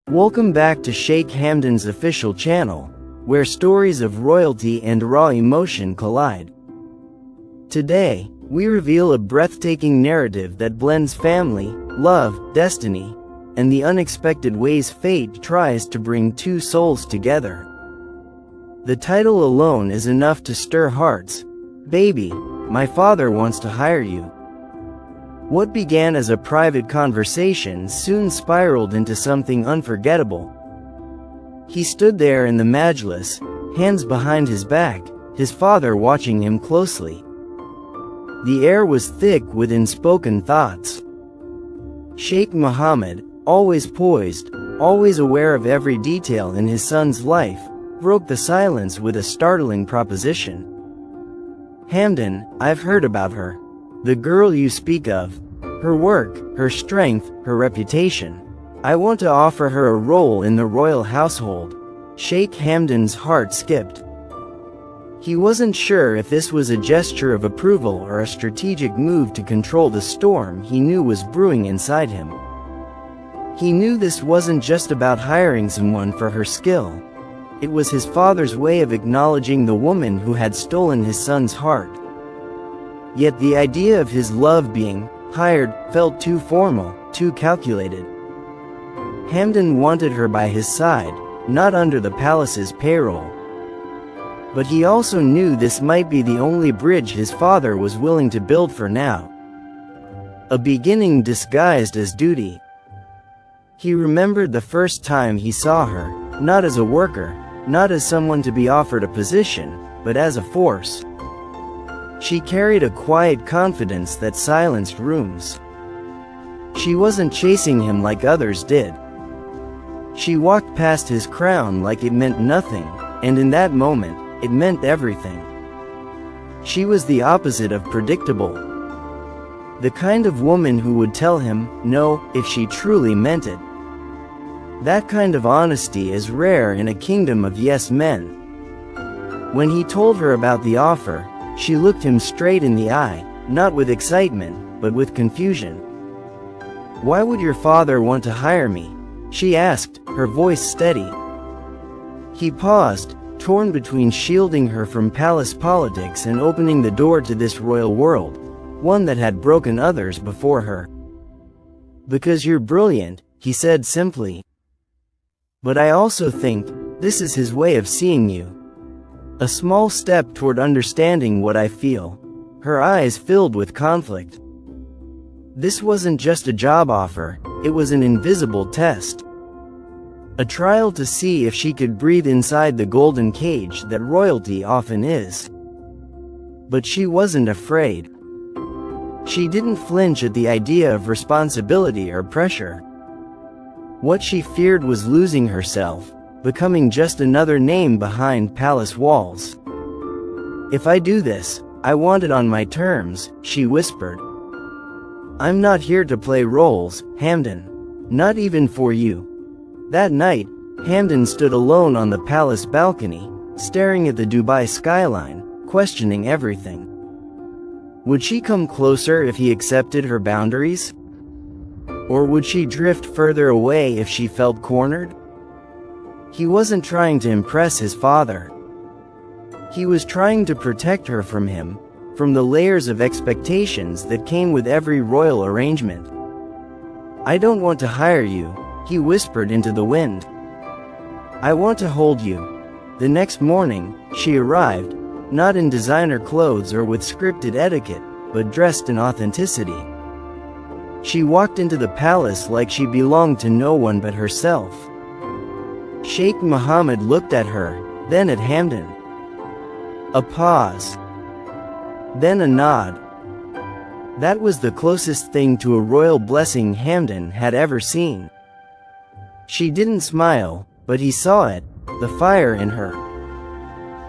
Welcome back to Sheikh Hamdan's official channel, where stories of royalty and raw emotion collide. Today, we reveal a breathtaking narrative that blends family, love, destiny, and the unexpected ways fate tries to bring two souls together. The title alone is enough to stir hearts. Baby, my father wants to hire you. What began as a private conversation soon spiraled into something unforgettable. He stood there in the majlis, hands behind his back, his father watching him closely. The air was thick with unspoken thoughts. Sheikh Mohammed, always poised, always aware of every detail in his son's life, broke the silence with a startling proposition. Hamdan, I've heard about her. The girl you speak of. Her work, her strength, her reputation. I want to offer her a role in the royal household. Sheikh Hamdan's heart skipped. He wasn't sure if this was a gesture of approval or a strategic move to control the storm he knew was brewing inside him. He knew this wasn't just about hiring someone for her skill. It was his father's way of acknowledging the woman who had stolen his son's heart. Yet the idea of his love being hired felt too formal, too calculated. Hamdan wanted her by his side, not under the palace's payroll. But he also knew this might be the only bridge his father was willing to build for now. A beginning disguised as duty. He remembered the first time he saw her, not as a worker, not as someone to be offered a position, but as a force. She carried a quiet confidence that silenced rooms. She wasn't chasing him like others did. She walked past his crown like it meant nothing, and in that moment, it meant everything. She was the opposite of predictable. The kind of woman who would tell him no if she truly meant it. That kind of honesty is rare in a kingdom of yes men. When he told her about the offer, she looked him straight in the eye, not with excitement, but with confusion. Why would your father want to hire me? She asked, her voice steady. He paused, torn between shielding her from palace politics and opening the door to this royal world, one that had broken others before her. Because you're brilliant, he said simply. But I also think this is his way of seeing you. A small step toward understanding what I feel. Her eyes filled with conflict. This wasn't just a job offer, it was an invisible test. A trial to see if she could breathe inside the golden cage that royalty often is. But she wasn't afraid. She didn't flinch at the idea of responsibility or pressure. What she feared was losing herself, becoming just another name behind palace walls. If I do this, I want it on my terms, she whispered. I'm not here to play roles, Hamdan. Not even for you. That night, Hamdan stood alone on the palace balcony, staring at the Dubai skyline, questioning everything. Would she come closer if he accepted her boundaries? Or would she drift further away if she felt cornered? He wasn't trying to impress his father. He was trying to protect her from him, from the layers of expectations that came with every royal arrangement. I don't want to hire you, he whispered into the wind. I want to hold you. The next morning, she arrived, not in designer clothes or with scripted etiquette, but dressed in authenticity. She walked into the palace like she belonged to no one but herself. Sheikh Mohammed looked at her, then at Hamdan. A pause. Then a nod. That was the closest thing to a royal blessing Hamdan had ever seen. She didn't smile, but he saw it, the fire in her.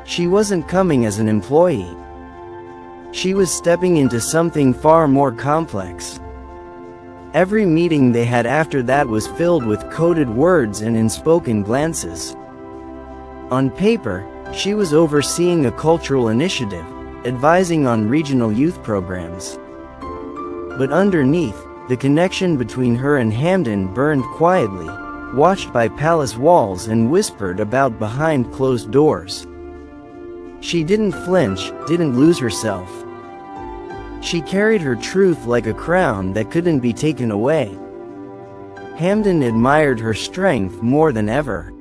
She wasn't coming as an employee. She was stepping into something far more complex. Every meeting they had after that was filled with coded words and unspoken glances. On paper, she was overseeing a cultural initiative, advising on regional youth programs. But underneath, the connection between her and Hamdan burned quietly, watched by palace walls and whispered about behind closed doors. She didn't flinch, didn't lose herself. She carried her truth like a crown that couldn't be taken away. Hamdan admired her strength more than ever.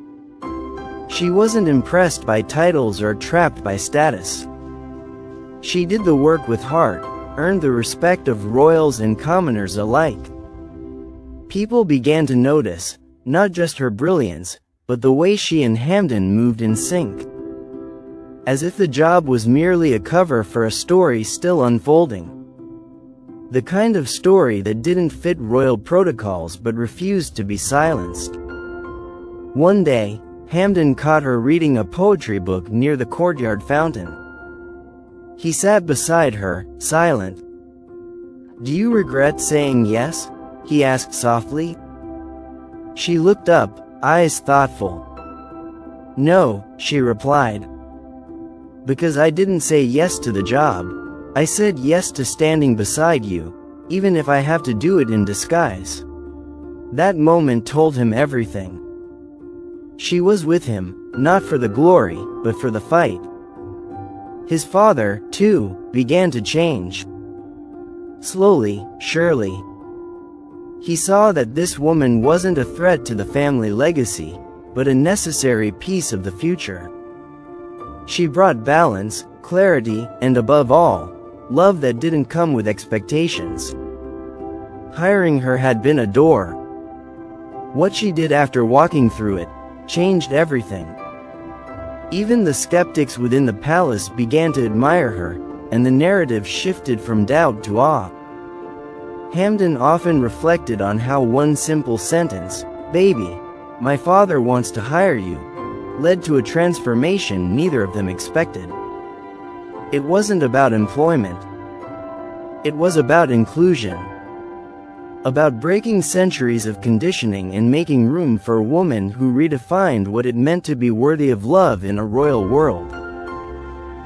She wasn't impressed by titles or trapped by status. She did the work with heart, earned the respect of royals and commoners alike. People began to notice, not just her brilliance, but the way she and Hamdan moved in sync. As if the job was merely a cover for a story still unfolding. The kind of story that didn't fit royal protocols but refused to be silenced. One day, Hamdan caught her reading a poetry book near the courtyard fountain. He sat beside her, silent. "Do you regret saying yes?" he asked softly. She looked up, eyes thoughtful. "No," she replied. "Because I didn't say yes to the job. I said yes to standing beside you, even if I have to do it in disguise." That moment told him everything. She was with him, not for the glory, but for the fight. His father, too, began to change. Slowly, surely. He saw that this woman wasn't a threat to the family legacy, but a necessary piece of the future. She brought balance, clarity, and above all, love that didn't come with expectations. Hiring her had been a door. What she did after walking through it changed everything. Even the skeptics within the palace began to admire her, and the narrative shifted from doubt to awe. Hamdan often reflected on how one simple sentence, "Baby, my father wants to hire you," led to a transformation neither of them expected. It wasn't about employment. It was about inclusion. About breaking centuries of conditioning and making room for a woman who redefined what it meant to be worthy of love in a royal world.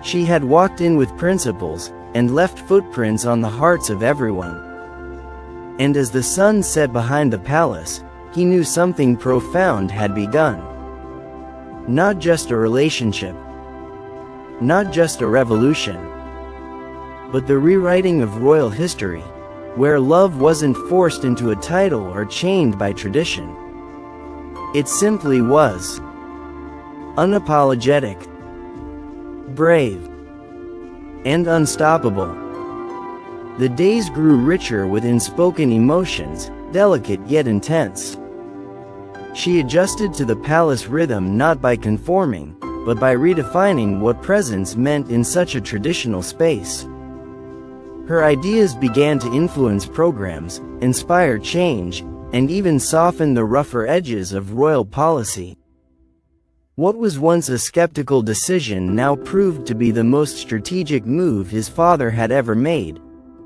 She had walked in with principles, and left footprints on the hearts of everyone. And as the sun set behind the palace, he knew something profound had begun. Not just a relationship. Not just a revolution. But the rewriting of royal history, where love wasn't forced into a title or chained by tradition. It simply was. Unapologetic, brave, and unstoppable. The days grew richer with unspoken emotions, delicate yet intense. She adjusted to the palace rhythm not by conforming, but by redefining what presence meant in such a traditional space. Her ideas began to influence programs, inspire change, and even soften the rougher edges of royal policy. What was once a skeptical decision now proved to be the most strategic move his father had ever made.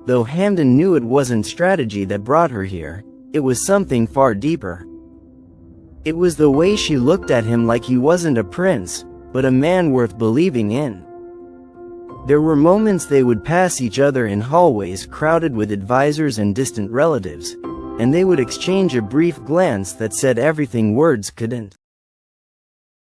Though Hamdan knew it wasn't strategy that brought her here, it was something far deeper. It was the way she looked at him like he wasn't a prince, but a man worth believing in. There were moments they would pass each other in hallways crowded with advisors and distant relatives, and they would exchange a brief glance that said everything words couldn't.